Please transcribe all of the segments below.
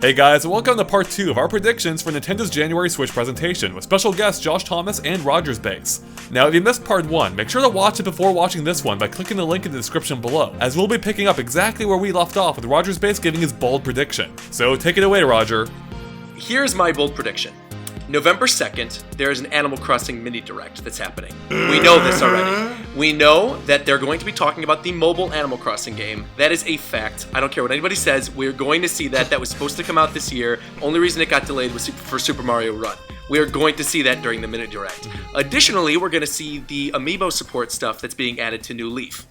Hey guys, and welcome to part 2 of our predictions for Nintendo's January Switch presentation, with special guests Josh Thomas and Rogers Base. Now, if you missed part 1, make sure to watch it before watching this one by clicking the link in the description below, as we'll be picking up exactly where we left off with Rogers Base giving his bold prediction. So take it away, Roger. Here's my bold prediction. November 2nd, there is an Animal Crossing mini direct that's happening. We know this already. We know that they're going to be talking about the mobile Animal Crossing game. That is a fact. I don't care what anybody says. We're going to see that. That was supposed to come out this year. Only reason it got delayed was for Super Mario Run. We are going to see that during the mini direct. Additionally, we're going to see the Amiibo support stuff that's being added to New Leaf.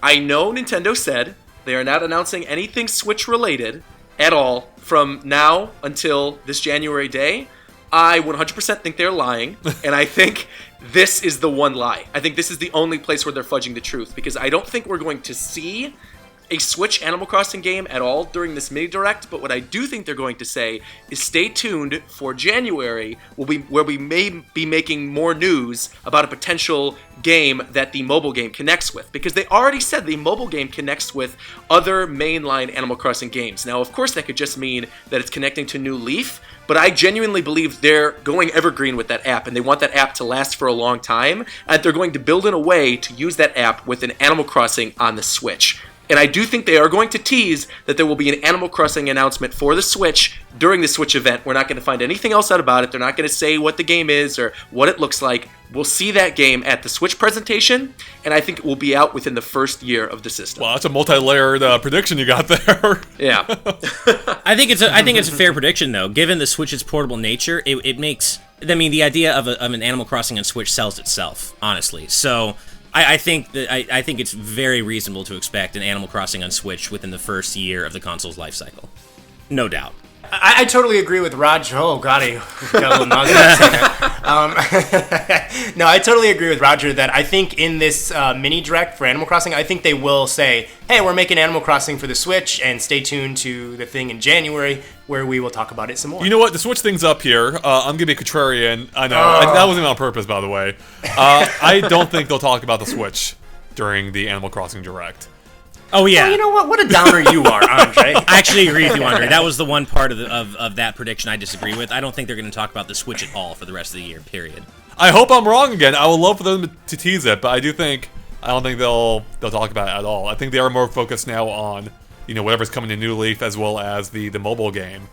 I know Nintendo said they are not announcing anything Switch related at all from now until this January day. I 100% think they're lying, and I think this is the one lie. I think this is the only place where they're fudging the truth, because I don't think we're going to see a Switch Animal Crossing game at all during this mini direct, but what I do think they're going to say is stay tuned for January, where we may be making more news about a potential game that the mobile game connects with, because they already said the mobile game connects with other mainline Animal Crossing games. Now, of course, that could just mean that it's connecting to New Leaf, but I genuinely believe they're going evergreen with that app, and they want that app to last for a long time, and they're going to build in a way to use that app with an Animal Crossing on the Switch. And I do think they are going to tease that there will be an Animal Crossing announcement for the Switch during the Switch event. We're not going to find anything else out about it. They're not going to say what the game is or what it looks like. We'll see that game at the Switch presentation, and I think it will be out within the first year of the system. Well, that's a multi-layered prediction you got there. Yeah. I think it's a fair prediction, though. Given the Switch's portable nature, it makes... I mean, the idea of an Animal Crossing on Switch sells itself, honestly. So... I think it's very reasonable to expect an Animal Crossing on Switch within the first year of the console's life cycle. No doubt. I totally agree with Roger. Oh, God, I got a little nauseous. No, I totally agree with Roger that I think in this mini direct for Animal Crossing, I think they will say, hey, we're making Animal Crossing for the Switch, and stay tuned to the thing in January where we will talk about it some more. You know what? To switch things up here, I'm going to be a contrarian. I know. That wasn't on purpose, by the way. I don't think they'll talk about the Switch during the Animal Crossing direct. Oh, yeah. Well, you know what? What a downer you are, Andre. I actually agree with you, Andre. That was the one part of that prediction I disagree with. I don't think they're going to talk about the Switch at all for the rest of the year, period. I hope I'm wrong again. I would love for them to tease it, but I don't think they'll talk about it at all. I think they are more focused now on, whatever's coming to New Leaf as well as the mobile game.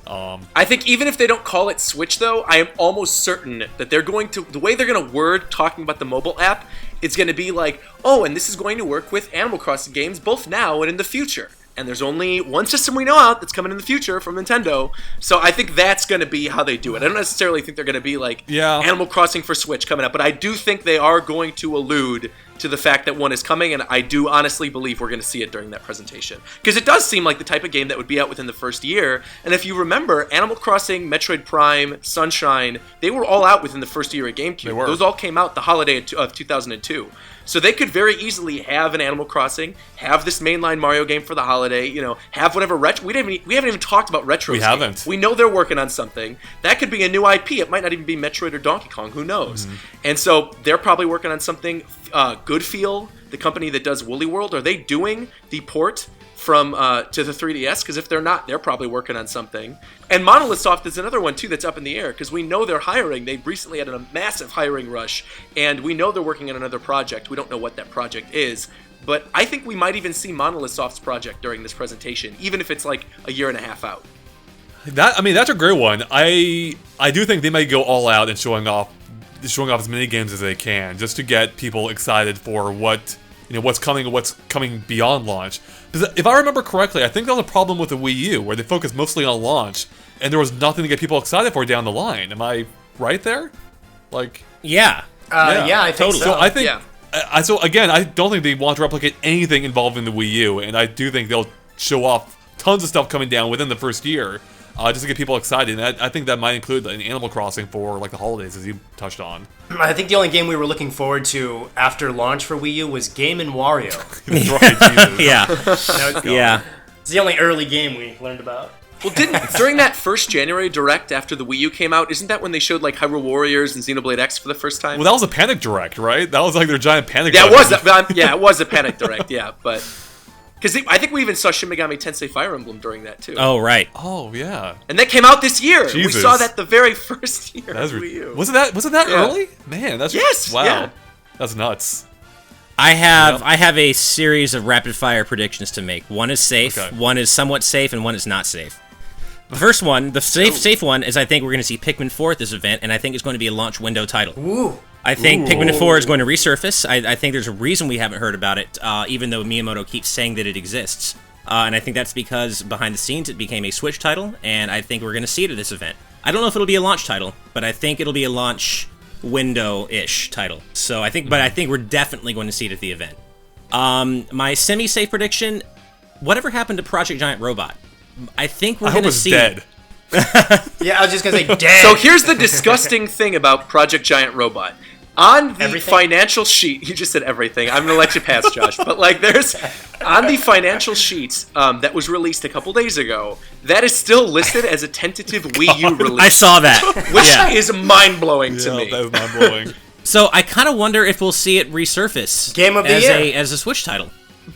I think even if they don't call it Switch, though, I am almost certain that the way they're going to word talking about the mobile app, it's going to be like, oh, and this is going to work with Animal Crossing games both now and in the future. And there's only one system we know out that's coming in the future from Nintendo. So I think that's going to be how they do it. I don't necessarily think they're going to be like Animal Crossing for Switch coming up, but I do think they are going to allude to the fact that one is coming, and I do honestly believe we're going to see it during that presentation. Because it does seem like the type of game that would be out within the first year, and if you remember, Animal Crossing, Metroid Prime, Sunshine, they were all out within the first year of GameCube. Those all came out the holiday of 2002. So they could very easily have an Animal Crossing, have this mainline Mario game for the holiday, have whatever retro... We haven't even talked about retro. We haven't. We know they're working on something. That could be a new IP. It might not even be Metroid or Donkey Kong. Who knows? Mm-hmm. And so they're probably working on something. Good Feel, the company that does Woolly World, are they doing the port from to the 3DS? Because if they're not, they're probably working on something. And Monolith Soft is another one, too, that's up in the air, because we know they're hiring. They recently had a massive hiring rush, and we know they're working on another project. We don't know what that project is, but I think we might even see Monolith Soft's project during this presentation, even if it's like a year and a half out. That's a great one. I do think they might go all out in showing off as many games as they can, just to get people excited for what's coming beyond launch. Because if I remember correctly, I think that was a problem with the Wii U, where they focused mostly on launch, and there was nothing to get people excited for down the line. Am I right there? Yeah. Yeah, I think totally. so. So I think, so again, I don't think they want to replicate anything involving the Wii U, and I do think they'll show off tons of stuff coming down within the first year, just to get people excited. And I think that might include an Animal Crossing for the holidays, as you touched on. I think the only game we were looking forward to after launch for Wii U was Game & Wario. That's right, Jesus. Yeah. It's the only early game we learned about. Well, during that first January Direct after the Wii U came out, isn't that when they showed Hyrule Warriors and Xenoblade X for the first time? Well, that was a Panic Direct, right? That was their giant Panic Direct. Direct. It was a Panic Direct, yeah, but... Because I think we even saw Shin Megami Tensei Fire Emblem during that too. Oh, right. Oh yeah. And that came out this year. Jesus. We saw that the very first year That of was Wii U. Was it that Yeah. early? Man, that's Yes, Wow. yeah. That's nuts. I have a series of rapid fire predictions to make. One is safe, Okay. one is somewhat safe, and one is not safe. The first one, the safe one, is I think we're going to see Pikmin 4 at this event, and I think it's going to be a launch window title. Ooh. I think Pikmin 4 is going to resurface. I think there's a reason we haven't heard about it, even though Miyamoto keeps saying that it exists. And I think that's because behind the scenes it became a Switch title, and I think we're going to see it at this event. I don't know if it'll be a launch title, but I think it'll be a launch window-ish title. So I think we're definitely going to see it at the event. My semi-safe prediction: whatever happened to Project Giant Robot? I think we're I hope going to it's see. dead. Yeah, I was just gonna say dead. So here's the disgusting thing about Project Giant Robot. On the Everything? financial sheet, you just said everything. I'm gonna let you pass, Josh. But like, there's on the financial sheets that was released a couple days ago. That is still listed as a tentative Wii U release. I saw that. which Yeah. is mind blowing to Yeah, me. that was mind blowing. So I kind of wonder if we'll see it resurface Game of the as year. as a Switch title.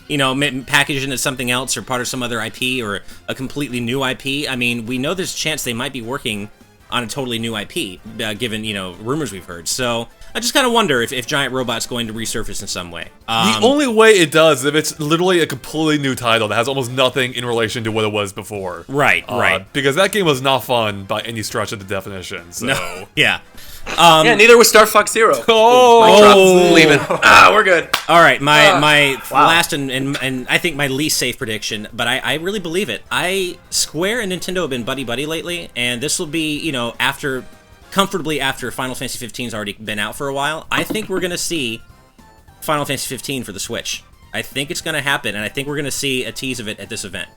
You know, packaged into something else or part of some other IP or a completely new IP. I mean, we know there's a chance they might be working on a totally new IP, given, rumors we've heard. So I just kind of wonder if Giant Robot's going to resurface in some way. The only way it does is if it's literally a completely new title that has almost nothing in relation to what it was before. Right, right. Because that game was not fun by any stretch of the definition. So. No, yeah. Yeah, neither was Star Fox Zero. Oh! Mic drop. Leaving. We're good. All right, my wow. last and I think my least safe prediction, but I really believe it. Square and Nintendo have been buddy lately, and this will be comfortably after Final Fantasy 15's already been out for a while. I think we're gonna see Final Fantasy 15 for the Switch. I think it's gonna happen, and I think we're gonna see a tease of it at this event.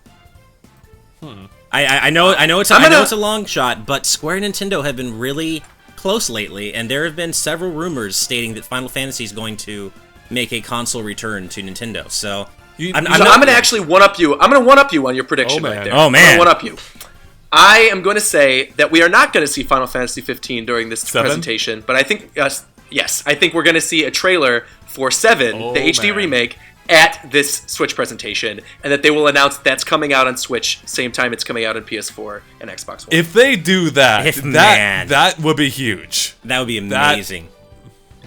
I know it's a long shot, but Square and Nintendo have been really close lately, and there have been several rumors stating that Final Fantasy is going to make a console return to Nintendo. So I'm going to actually one-up you. I'm going to one-up you on your prediction Oh, right man. there. Oh, man. I'm going to one-up you. I am going to say that we are not going to see Final Fantasy 15 during this 7? presentation, but I think, yes, I think we're going to see a trailer for 7, Oh, the HD man. remake, at this Switch presentation, and that they will announce that's coming out on Switch same time it's coming out on PS4 and Xbox One. If they do that, Man. that would be huge. that would be amazing.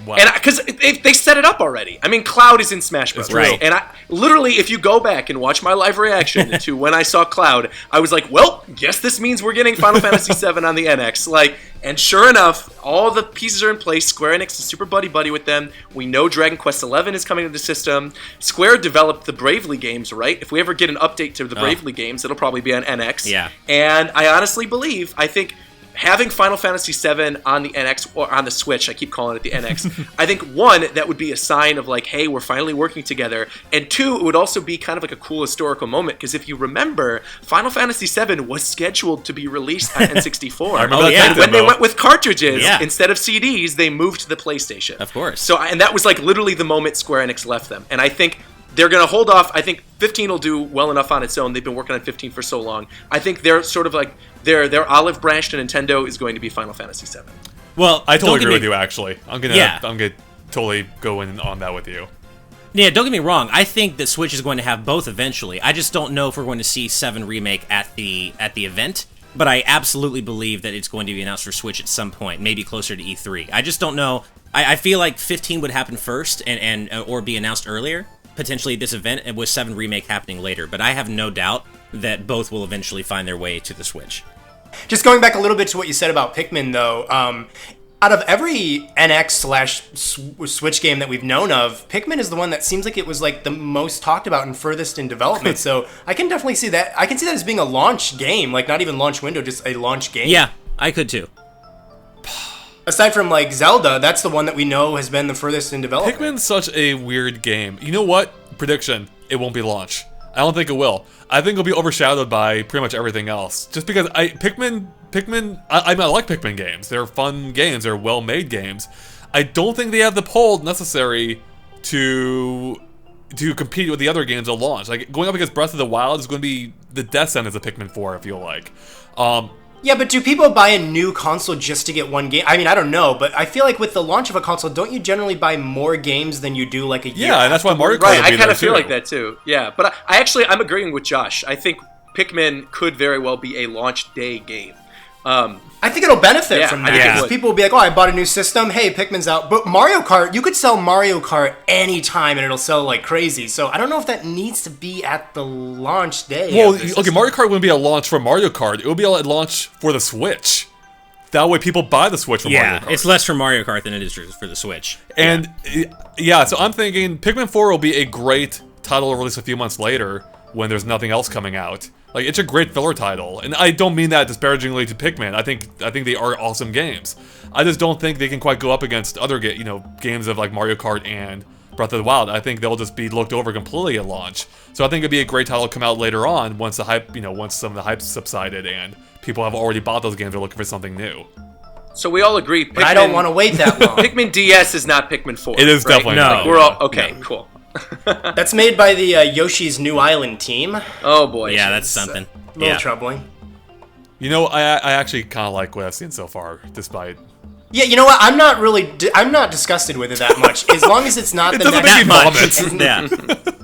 Wow. And because they set it up already. I mean, Cloud is in Smash Bros. Right. And I literally, if you go back and watch my live reaction to when I saw Cloud, I was like, well, guess this means we're getting Final Fantasy VII on the NX. And sure enough, all the pieces are in place. Square Enix is super buddy with them. We know Dragon Quest XI is coming to the system. Square developed the Bravely games, right? If we ever get an update to the Bravely games, it'll probably be on NX. Yeah. And I honestly believe, I think, having Final Fantasy VII on the NX, or on the Switch, I keep calling it the NX, I think, one, that would be a sign of like, hey, we're finally working together, and two, it would also be kind of like a cool historical moment, because if you remember, Final Fantasy VII was scheduled to be released on N64. I remember that yeah. And when they demo. went with cartridges, Yeah. instead of CDs, they moved to the PlayStation. Of course. So, and that was like literally the moment Square Enix left them, and I think they're going to hold off. I think 15 will do well enough on its own. They've been working on 15 for so long. I think they're sort of like their olive branch to Nintendo is going to be Final Fantasy VII. Well, I totally don't get agree me- with you. Actually, I'm gonna totally go in on that with you. Yeah, don't get me wrong. I think that Switch is going to have both eventually. I just don't know if we're going to see 7 Remake at the event. But I absolutely believe that it's going to be announced for Switch at some point, maybe closer to E3. I just don't know. I feel like 15 would happen first and or be announced earlier, potentially at this event, and with 7 Remake happening later. But I have no doubt that both will eventually find their way to the Switch. Just going back a little bit to what you said about Pikmin, though, out of every NX/Switch game that we've known of, Pikmin is the one that seems like it was like the most talked about and furthest in development. So I can definitely see that. I can see that as being a launch game, like not even launch window, just a launch game. Yeah, I could too. Aside from like Zelda, that's the one that we know has been the furthest in development. Pikmin's such a weird game. You know what? Prediction: it won't be launched. I don't think it will. I think it'll be overshadowed by pretty much everything else. Just because Pikmin, I like Pikmin games. They're fun games. They're well-made games. I don't think they have the pull necessary to compete with the other games at launch. Like going up against Breath of the Wild is going to be the death sentence of Pikmin 4. I feel like. Yeah, but do people buy a new console just to get one game? I mean, I don't know, but I feel like with the launch of a console, don't you generally buy more games than you do like a year? Yeah, and that's why Mario Kart Right, will be I kind of there, feel too. like that too. Yeah, but I'm agreeing with Josh. I think Pikmin could very well be a launch day game. I think it'll benefit Yeah, from I that. think it Because would. people will be like, oh, I bought a new system. Hey, Pikmin's out. But Mario Kart, you could sell Mario Kart anytime and it'll sell like crazy. So I don't know if that needs to be at the launch day. Well, of the okay, system. Mario Kart wouldn't be a launch for Mario Kart. It would be a launch for the Switch. That way people buy the Switch for Mario Kart. It's less for Mario Kart than it is for the Switch. And yeah, so I'm thinking Pikmin 4 will be a great title to release a few months later when there's nothing else coming out. Like, it's a great filler title, and I don't mean that disparagingly to Pikmin. I think they are awesome games. I just don't think they can quite go up against other games of like Mario Kart and Breath of the Wild. I think they'll just be looked over completely at launch. So I think it'd be a great title to come out later on once the hype, once some of the hype subsided and people have already bought those games. They're looking for something new. So we all agree. Pikmin, But I don't want to wait that long. Pikmin DS is not Pikmin 4. It is right? definitely No. not. We're all okay. Cool. That's made by the Yoshi's New Island team. A Oh boy. Yeah, that's something. little troubling. I actually kind of like what I've seen so far, despite. Yeah, you know what? I'm not disgusted with it that much. As long as it's not It the doesn't next. make me vomit. Yeah.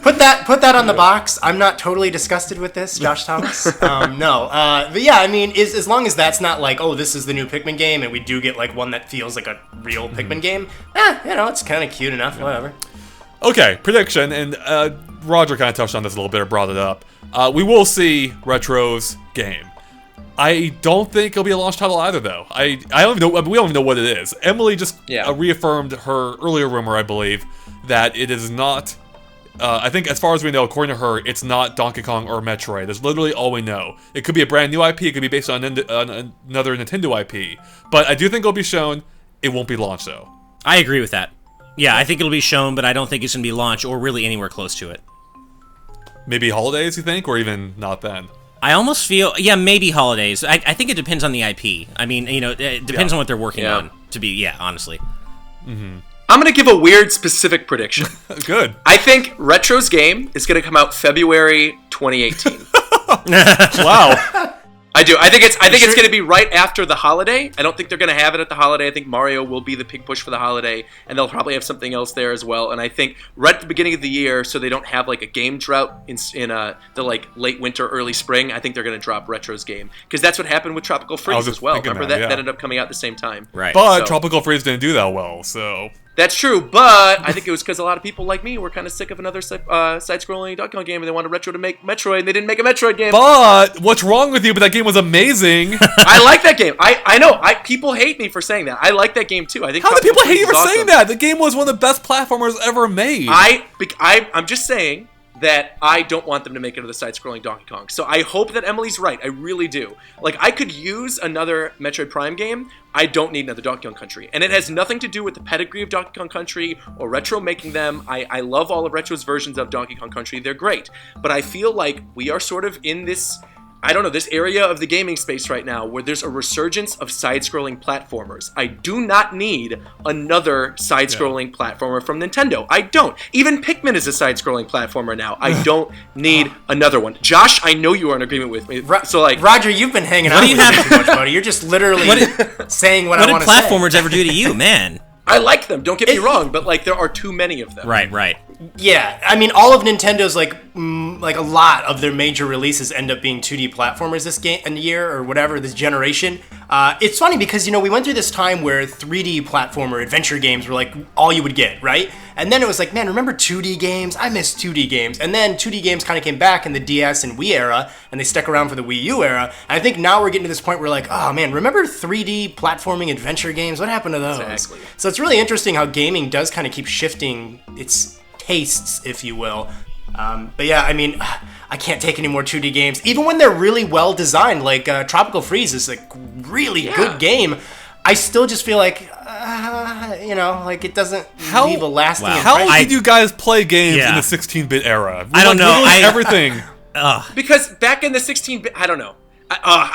Put that on the box. I'm not totally disgusted with this, Josh Thomas. No, but yeah, I mean, as long as that's not like, oh, this is the new Pikmin game, and we do get like one that feels like a real Pikmin game. It's kind of cute enough. Whatever. Okay, prediction, and Roger kind of touched on this a little bit or brought it up. We will see Retro's game. I don't think it'll be a launch title either, though. I don't even know. We don't even know what it is. Emily just reaffirmed her earlier rumor, I believe, that it is not. I think, as far as we know, according to her, it's not Donkey Kong or Metroid. That's literally all we know. It could be a brand new IP. It could be based on another Nintendo IP. But I do think it'll be shown. It won't be launched, though. I agree with that. Yeah, I think it'll be shown, but I don't think it's going to be launched or really anywhere close to it. Maybe holidays, you think? Or even not then? I almost feel, maybe holidays. I think it depends on the IP. I mean, it depends on what they're working on, honestly. I'm gonna give a weird specific prediction. Good. I think Retro's game is gonna come out February 2018. Wow. I do. I think it's going to be right after the holiday. I don't think they're going to have it at the holiday. I think Mario will be the big push for the holiday, and they'll probably have something else there as well. And I think right at the beginning of the year, so they don't have like a game drought in the like late winter, early spring. I think they're going to drop Retro's game because that's what happened with Tropical Freeze just as well. thinking Remember that, yeah. that ended up coming out at the same time. Right. But So- Tropical Freeze didn't do that well, so. That's true, but I think it was because a lot of people like me were kind of sick of another side-scrolling Donkey Kong game, and they wanted Retro to make Metroid, and they didn't make a Metroid game. But what's wrong with you? But that game was amazing. I like that game. I know. People hate me for saying that. I like that game too. I think. How do Tropical people hate you for Freeze is saying awesome. that? The game was one of the best platformers ever made. I'm just saying that I don't want them to make another side-scrolling Donkey Kong. So I hope that Emily's right. I really do. Like, I could use another Metroid Prime game. I don't need another Donkey Kong Country. And it has nothing to do with the pedigree of Donkey Kong Country or Retro making them. I love all of Retro's versions of Donkey Kong Country. They're great. But I feel like we are sort of in this... I don't know, this area of the gaming space right now where there's a resurgence of side-scrolling platformers. I do not need another side-scrolling platformer from Nintendo. I don't. Even Pikmin is a side-scrolling platformer now. I don't need another one. Josh, I know you are in agreement with me. So like, Roger, you've been hanging out do you with me have- too much, buddy. You're just literally saying what I What want did to say. platformers ever do to you, man? I like them, don't get me wrong, but like there are too many of them. Right. Yeah, I mean, all of Nintendo's like a lot of their major releases end up being 2D platformers this year or whatever this generation. It's funny because we went through this time where 3D platformer adventure games were like all you would get, right? And then it was like, man, remember 2D games? I miss 2D games. And then 2D games kind of came back in the DS and Wii era, and they stuck around for the Wii U era. And I think now we're getting to this point where like, oh man, remember 3D platforming adventure games? What happened to those? Exactly. So it's really interesting how gaming does kind of keep shifting its tastes, if you will. But yeah, I mean, I can't take any more 2D games, even when they're really well designed. Like Tropical Freeze is a really good game. I still just feel like, like it doesn't leave a lasting impression. How did you guys play games Yeah. in the 16-bit era? I don't know. Literally everything. Because back in the 16-bit, I don't know.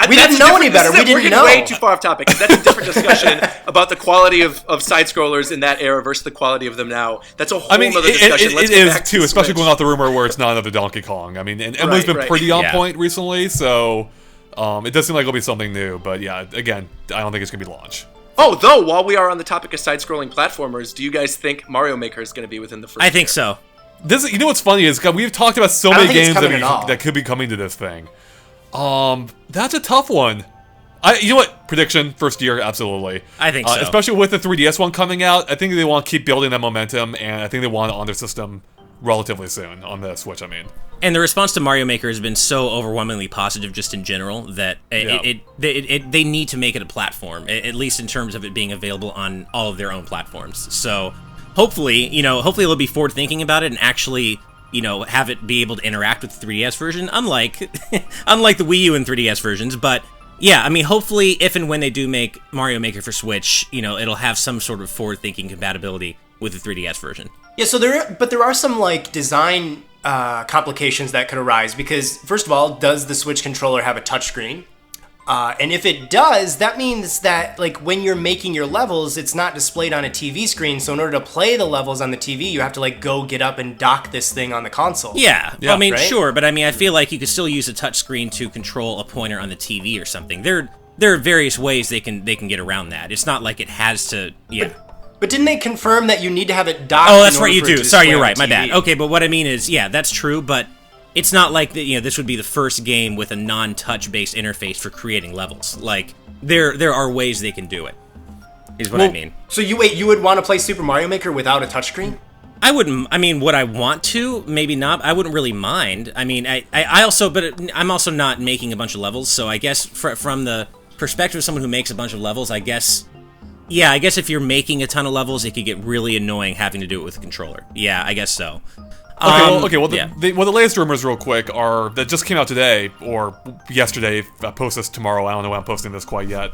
We didn't know any better. We didn't We're getting know. way too far off topic. That's a different discussion about the quality of side-scrollers in that era versus the quality of them now. That's a whole I mean, other discussion. Let's it get is back to too, especially Switch. going off the rumor where it's not another Donkey Kong. I mean, and Emily's been right. pretty on Yeah. point recently, so It does seem like it'll be something new, but yeah, again, I don't think it's gonna be launch. Oh, though, while we are on the topic of side-scrolling platformers, do you guys think Mario Maker is going to be within the first I think year? so. You know what's funny is we've talked about so I don't many think it's games coming at all. that could be coming to this thing. That's a tough one. You know what? Prediction, first year, absolutely. I think so. Especially with the 3DS one coming out, I think they want to keep building that momentum, and I think they want it on their system relatively soon, on the Switch, I mean. And the response to Mario Maker has been so overwhelmingly positive just in general that they need to make it a platform, at least in terms of it being available on all of their own platforms. So hopefully they'll be forward thinking about it and actually, have it be able to interact with the 3DS version, unlike the Wii U and 3DS versions. But yeah, I mean, hopefully if and when they do make Mario Maker for Switch, it'll have some sort of forward thinking compatibility with the 3DS version. Yeah, so there are some like design complications that could arise because first of all, does the Switch controller have a touchscreen? And if it does, that means that like when you're making your levels, it's not displayed on a TV screen. So in order to play the levels on the TV, you have to like go get up and dock this thing on the console. Yeah, I mean, right? sure, but I mean, I feel like you could still use a touchscreen to control a pointer on the TV or something. There are various ways they can get around that. It's not like it has to. Yeah. But didn't they confirm that you need to have it docked? Oh, that's in right, order you for it do. to Sorry, display you're on right. the My bad. TV? Okay, but what I mean is, yeah, that's true, but it's not like this would be the first game with a non-touch based interface for creating levels. Like there are ways they can do it. Is what I mean. So you would want to play Super Mario Maker without a touchscreen? I wouldn't. I mean, would I want to? Maybe not. I wouldn't really mind. I mean, I'm also not making a bunch of levels, so I guess from the perspective of someone who makes a bunch of levels, I guess if you're making a ton of levels, it could get really annoying having to do it with a controller. Yeah, I guess so. The latest rumors, real quick, are that just came out today or yesterday. If I post this tomorrow, I don't know when I'm posting this quite yet.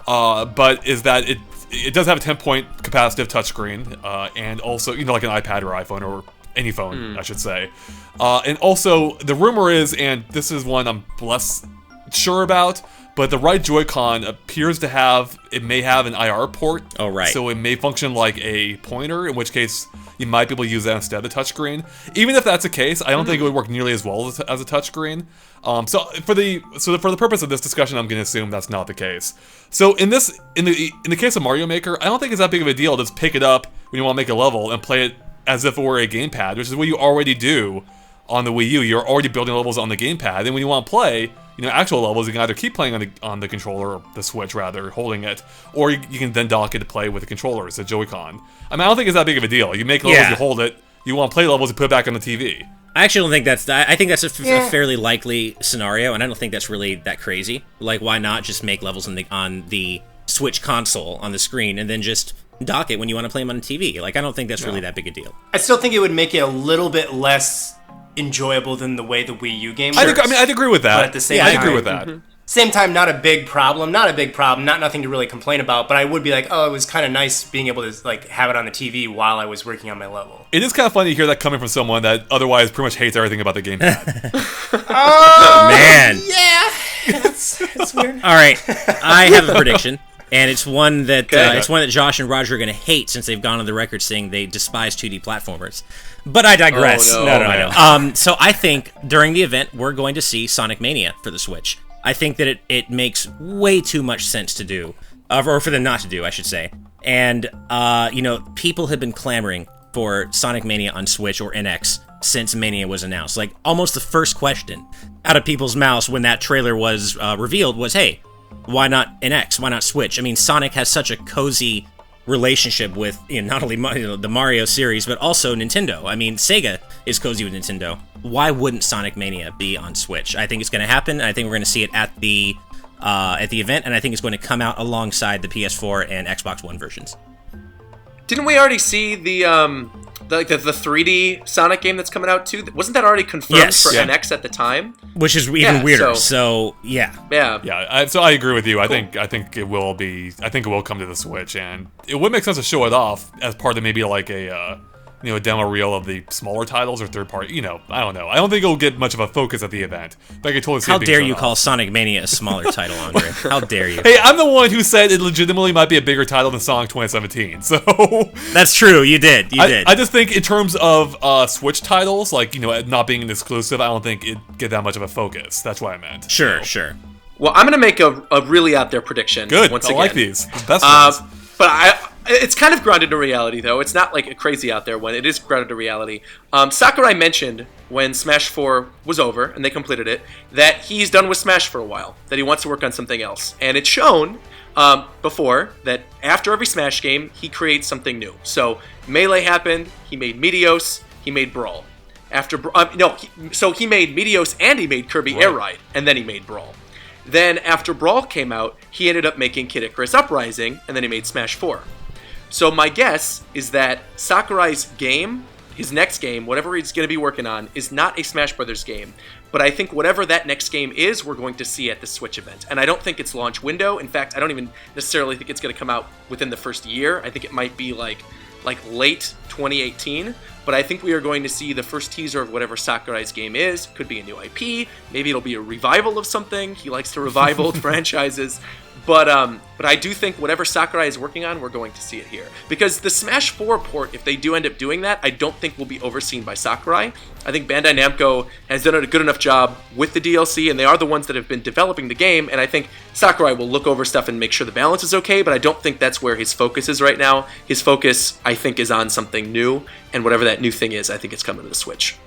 But is that it does have a 10-point capacitive touchscreen, and also like an iPad or iPhone or any phone, I should say. And also the rumor is, and this is one I'm less sure about, but the right Joy-Con appears to may have an IR port. Oh, right. So it may function like a pointer, in which case you might be able to use that instead of the touchscreen. Even if that's the case, I don't think it would work nearly as well as a touchscreen. So for the purpose of this discussion, I'm going to assume that's not the case. So in the case of Mario Maker, I don't think it's that big of a deal to just pick it up when you want to make a level and play it as if it were a gamepad, which is what you already do on the Wii U. You're already building levels on the gamepad, and when you want to play actual levels, you can either keep playing on the controller, or the Switch rather, holding it, or you can then dock it to play with the controllers, the Joy-Con. I mean, I don't think it's that big of a deal. You make levels, you hold it. You want to play levels, you put it back on the TV. I actually don't think that's. I think that's a fairly likely scenario, and I don't think that's really that crazy. Like, why not just make levels on the Switch console on the screen, and then just dock it when you want to play them on the TV? Like, I don't think that's really that big a deal. I still think it would make it a little bit less enjoyable than the way the Wii U game works. I'd agree with that. But at the same I time, agree with that. Same time, not a big problem, not nothing to really complain about, but I would be like, oh, it was kind of nice being able to like have it on the TV while I was working on my level. It is kind of funny to hear that coming from someone that otherwise pretty much hates everything about the gamepad. Man. Yeah, that's weird. All right, I have a prediction, and it's one that Josh and Roger are going to hate since they've gone on the record saying they despise 2D platformers. But I digress. Oh, no. No. So I think during the event we're going to see Sonic Mania for the Switch. I think that it makes way too much sense to do, or for them not to do, I should say. And people have been clamoring for Sonic Mania on Switch or NX since Mania was announced. Like, almost the first question out of people's mouths when that trailer was revealed was, hey, why not NX? Why not Switch? I mean, Sonic has such a cozy relationship with not only the Mario series, but also Nintendo. I mean, Sega is cozy with Nintendo. Why wouldn't Sonic Mania be on Switch? I think it's going to happen. I think we're going to see it at the event, and I think it's going to come out alongside the PS4 and Xbox One versions. Didn't we already see the 3D Sonic game that's coming out too? Wasn't that already confirmed for NX at the time? Which is even weirder. So yeah. So I agree with you. I think it will be. I think it will come to the Switch, and it would make sense to show it off as part of maybe like a demo reel of the smaller titles or third party. I don't know. I don't think it'll get much of a focus at the event. But I could totally see. How dare you call Sonic Mania a smaller title, Andre? How dare you? Hey, I'm the one who said it legitimately might be a bigger title than Sonic 2017. So that's true. You did. I just think in terms of Switch titles, like not being an exclusive, I don't think it get that much of a focus. That's what I meant. Sure. Well, I'm going to make a really out there prediction. Good. Once I again. like these. The best ones. But it's kind of grounded in reality, though. It's not like a crazy out there one. It is grounded in reality. Sakurai mentioned when Smash 4 was over and they completed it that he's done with Smash for a while, that he wants to work on something else. And it's shown before that after every Smash game, he creates something new. So Melee happened, he made Meteos, he made Brawl. So he made Meteos and he made Kirby Air Ride, and then he made Brawl. Then after Brawl came out, he ended up making Kid Icarus Uprising, and then he made Smash 4. So my guess is that Sakurai's game, his next game, whatever he's going to be working on, is not a Smash Brothers game. But I think whatever that next game is, we're going to see at the Switch event. And I don't think it's launch window. In fact, I don't even necessarily think it's going to come out within the first year. I think it might be like late 2018. But I think we are going to see the first teaser of whatever Sakurai's game is. Could be a new IP. Maybe it'll be a revival of something. He likes to revive old franchises. But I do think whatever Sakurai is working on, we're going to see it here. Because the Smash 4 port, if they do end up doing that, I don't think will be overseen by Sakurai. I think Bandai Namco has done a good enough job with the DLC, and they are the ones that have been developing the game, and I think Sakurai will look over stuff and make sure the balance is okay, but I don't think that's where his focus is right now. His focus, I think, is on something new, and whatever that new thing is, I think it's coming to the Switch.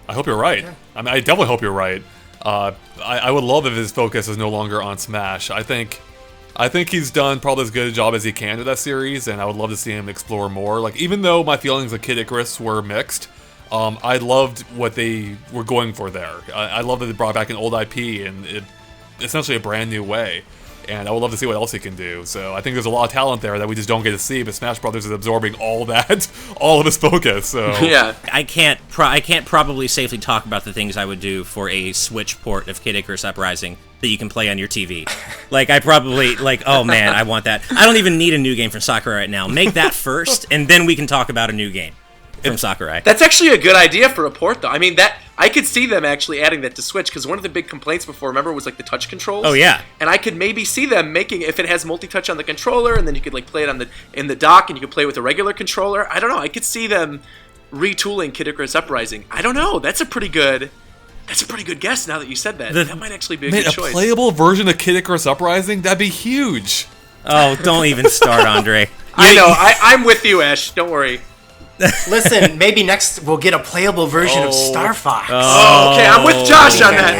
I hope you're right. I mean, I definitely hope you're right. I would love if his focus is no longer on Smash. I think he's done probably as good a job as he can with that series, and I would love to see him explore more. Like, even though my feelings of Kid Icarus were mixed, I loved what they were going for there. I love that they brought back an old IP and essentially a brand new way. And I would love to see what else he can do. So I think there's a lot of talent there that we just don't get to see, but Smash Brothers is absorbing all that, all of his focus. So yeah, I can't probably safely talk about the things I would do for a Switch port of Kid Icarus Uprising that you can play on your TV. Like, I probably, oh man, I want that. I don't even need a new game from Sakurai right now. Make that first, and then we can talk about a new game from Sakurai. That's actually a good idea for a port, though. I mean, I could see them actually adding that to Switch, because one of the big complaints before, remember, was like the touch controls. Oh yeah. And I could maybe see them making, if it has multi-touch on the controller, and then you could like play it in the dock, and you could play with a regular controller. I don't know. I could see them retooling Kid Icarus Uprising. I don't know. That's a pretty good guess. Now that you said that, that might actually be a good choice. A playable version of Kid Icarus Uprising? That'd be huge. Oh, don't even start, Andre. I know. I'm with you, Ash. Don't worry. Listen, maybe next we'll get a playable version of Star Fox. Oh, okay. I'm with Josh on that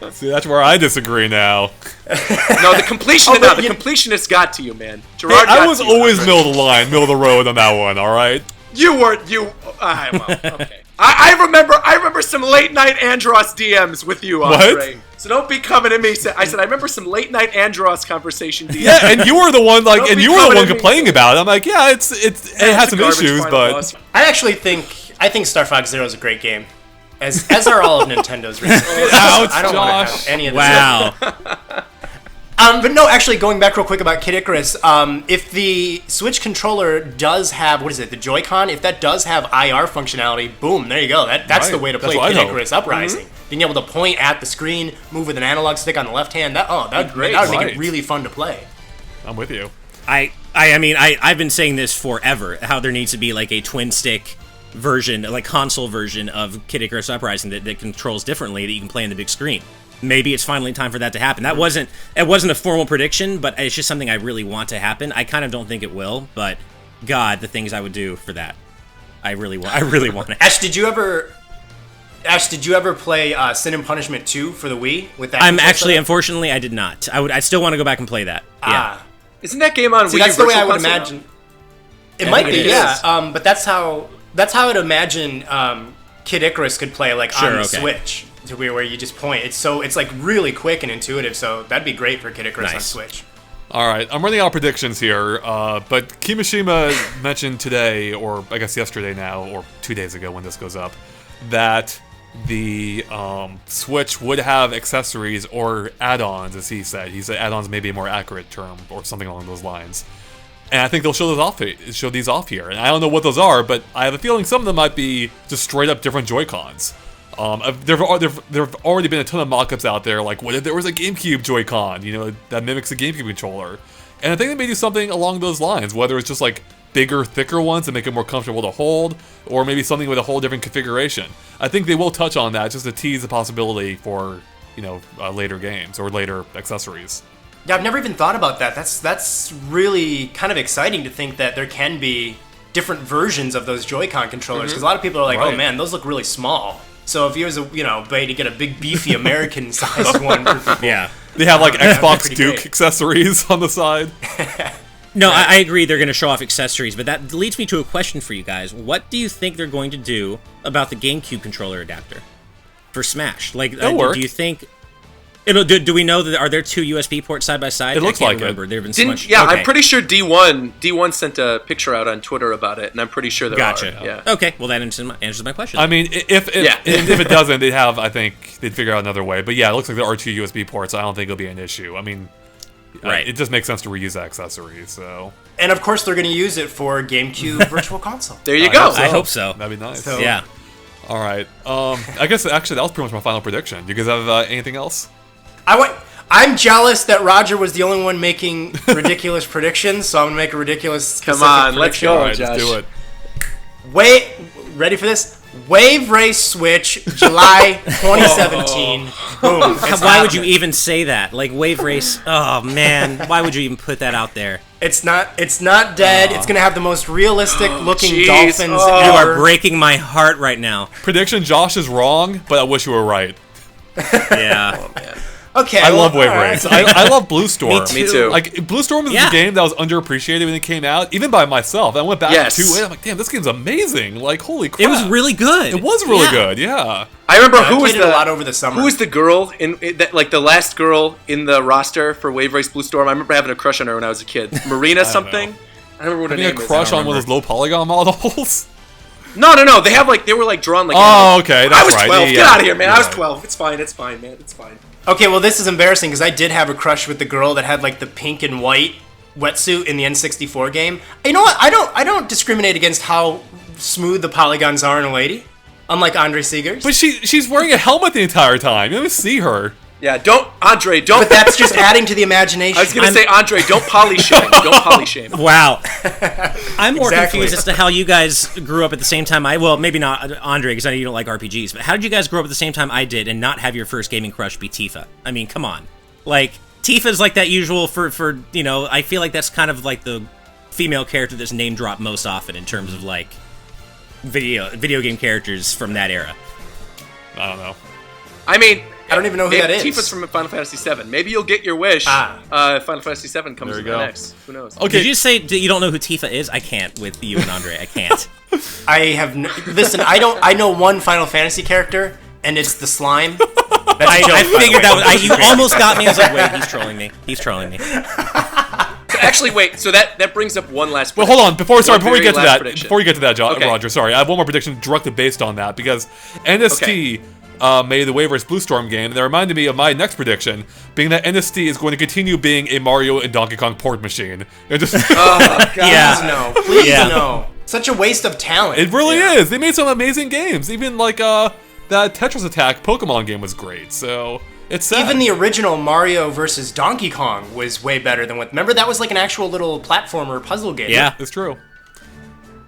now. See, that's where I disagree now. No, the completionist got to you, man. Gerard I was always middle of the line, middle of the road on that one, all right? You were, well, okay. I remember some late night Andros DMs with you, Andre. What? So don't be coming at me. I said I remember some late night Andros conversation DMs. Yeah, and you were the one complaining about it. I'm like, yeah, it has some issues, but I think Star Fox Zero is a great game. As are all of Nintendo's recent. Ouch, I don't want to Josh. have any of this. Wow. But no, actually, going back real quick about Kid Icarus, if the Switch controller does have, the Joy-Con, if that does have IR functionality, boom, there you go. That's the way to play Kid Icarus Uprising. Mm-hmm. Being able to point at the screen, move with an analog stick on the left hand, that would make it really fun to play. I'm with you. I mean, I've been saying this forever, how there needs to be like a twin stick version, like console version of Kid Icarus Uprising that controls differently, that you can play on the big screen. Maybe it's finally time for that to happen. It wasn't a formal prediction, but it's just something I really want to happen. I kind of don't think it will, but God, the things I would do for that. I really want it. Ash, did you ever play Sin and Punishment 2 for the Wii with that? Unfortunately, I did not. I still want to go back and play that. Yeah. Isn't that game on Wii U? That's the way I would console imagine. now? It might be, yeah. But that's how I'd imagine Kid Icarus could play on the Switch. To where you just point. It's like really quick and intuitive, so that'd be great for Kid Icarus on Switch. All right, I'm running out of predictions here, but Kimishima mentioned today, or I guess yesterday now, or 2 days ago when this goes up, that the Switch would have accessories or add-ons, as he said. He said add-ons may be a more accurate term, or something along those lines. And I think they'll show these off here. And I don't know what those are, but I have a feeling some of them might be just straight up different Joy-Cons. There have already been a ton of mock-ups out there, like what if there was a GameCube Joy-Con, that mimics a GameCube controller. And I think they may do something along those lines, whether it's just like bigger, thicker ones to make it more comfortable to hold, or maybe something with a whole different configuration. I think they will touch on that just to tease the possibility for, later games or later accessories. Yeah, I've never even thought about that. That's really kind of exciting to think that there can be different versions of those Joy-Con controllers, because a lot of people are like, Right. oh man, those look really small. So if you was way to get a big beefy American-sized one, for people, Yeah. They have like Xbox pretty Duke great. accessories on the side. No, I agree they're going to show off accessories, but that leads me to a question for you guys. What do you think they're going to do about the GameCube controller adapter for Smash? Like, It'll work. do you think... Do we know that are there two USB ports side by side? It looks I can't like it. remember. There have been so much. Yeah, Okay. I'm pretty sure D1 sent a picture out on Twitter about it, and I'm pretty sure there Gotcha. are. Yeah. Okay, well that answers my question. I mean, if Yeah. if it doesn't, I think they'd figure out another way. But yeah, it looks like there are two USB ports. I don't think it'll be an issue. I mean, Right. it just makes sense to reuse that accessory. So and of course they're going to use it for GameCube Virtual Console. There you go. I hope so. that'd be nice. So- Yeah. All right. I guess actually that was pretty much my final prediction. You guys have anything else? I'm jealous that Roger was the only one making ridiculous predictions, so I'm going to make a ridiculous specific Come on, let's prediction. go. All right, Josh. let's do it. Wait, ready for this? Wave Race Switch, July 2017. Boom. It's Why would you happening. even say that? Like Wave Race? Oh man, why would you even put that out there? It's not dead. It's going to have the most realistic looking jeez. dolphins Oh. You ever. are breaking my heart right now. Prediction: Josh is wrong, but I wish you were right. Yeah. Okay. I well, love Wave all right. Race. I love Blue Storm. Me Me too. Like, Blue Storm was Yeah. a game that was underappreciated when it came out, even by myself. I went back Yes. to it. I'm like, damn, this game's amazing. Like, holy crap. It was really good. It was really Yeah. good, yeah. I remember I who was played it a lot over the summer. Who was the girl in that? Like the last girl in the roster for Wave Race Blue Storm. I remember having a crush on her when I was a kid. Marina something. I don't remember what her Having name a is. crush I on don't one of those low polygon models. No. They were like drawn like. Oh, animals. okay, I that's was right. 12. Yeah, Get out of here, man. you're I was right. 12. It's fine, man. It's fine. Okay, well, this is embarrassing because I did have a crush with the girl that had like the pink and white wetsuit in the N64 game. You know what? I don't discriminate against how smooth the polygons are in a lady, unlike Andre Seegers. But she's wearing a helmet the entire time. You don't even see her. Yeah, don't. But that's just adding to the imagination. I was gonna say, Andre, don't poly shame. Don't poly shame. Wow. I'm more Exactly. confused as to how you guys grew up at the same time. Well, maybe not Andre, because I know you don't like RPGs, but how did you guys grow up at the same time I did and not have your first gaming crush be Tifa? I mean, come on. Like, Tifa's like that usual for I feel like that's kind of like the female character that's name dropped most often in terms of like video game characters from that era. I don't know. I mean, I don't even know who that is. Tifa's from Final Fantasy VII. Maybe you'll get your wish. If Final Fantasy VII comes There you in go. next. Who knows? Okay. Did you say that you don't know who Tifa is? I can't with you and Andre. I can't. Listen, I know one Final Fantasy character, and it's the slime. That's a joke, I by the figured way. that was, you almost got me. I was like, wait, he's trolling me. He's trolling me. Actually, wait. So that brings up one last. Well, hold on. Before we very get to last that, prediction. Okay. Roger, sorry, I have one more prediction directly based on that because NST made the Wave Race Blue Storm game, and that reminded me of my next prediction, being that NST is going to continue being a Mario and Donkey Kong port machine. It just, Oh, God. Yeah. Please Yeah. no. Such a waste of talent. it really is. They made some amazing games. Even like that Tetris Attack Pokemon game was great. So it's sad. Even the original Mario versus Donkey Kong was way better than what. Remember that was like an actual little platformer puzzle game. Yeah. It's true.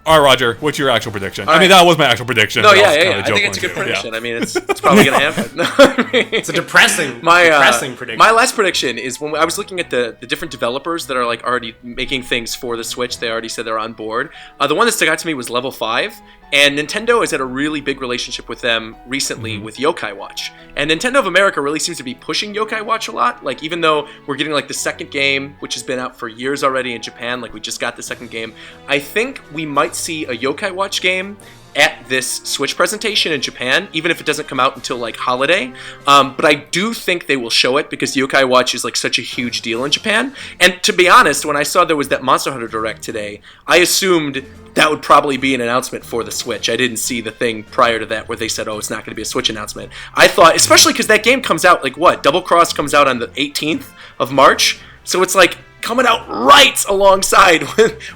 All right, Roger, what's your actual prediction? I right. mean, that was my actual prediction. No, but I yeah. was kinda I think joking it's a good too. Yeah. prediction. I mean, it's probably gonna happen. No, I mean, It's a depressing prediction. My last prediction is when I was looking at the different developers that are like already making things for the Switch. They already said they're on board. The one that stuck out to me was Level 5, and Nintendo has had a really big relationship with them recently with Yokai Watch. And Nintendo of America really seems to be pushing Yokai Watch a lot. Like even though we're getting like the second game, which has been out for years already in Japan, like we just got the second game, I think we might see a Yokai Watch game at this Switch presentation in Japan, even if it doesn't come out until like holiday. But I do think they will show it because Yokai Watch is like such a huge deal in Japan. And to be honest, when I saw there was that Monster Hunter Direct today, I assumed that would probably be an announcement for the Switch. I didn't see the thing prior to that where they said, oh, it's not going to be a Switch announcement. I thought, especially because that game comes out like what? Double Cross comes out on the 18th of March. So it's like coming out right alongside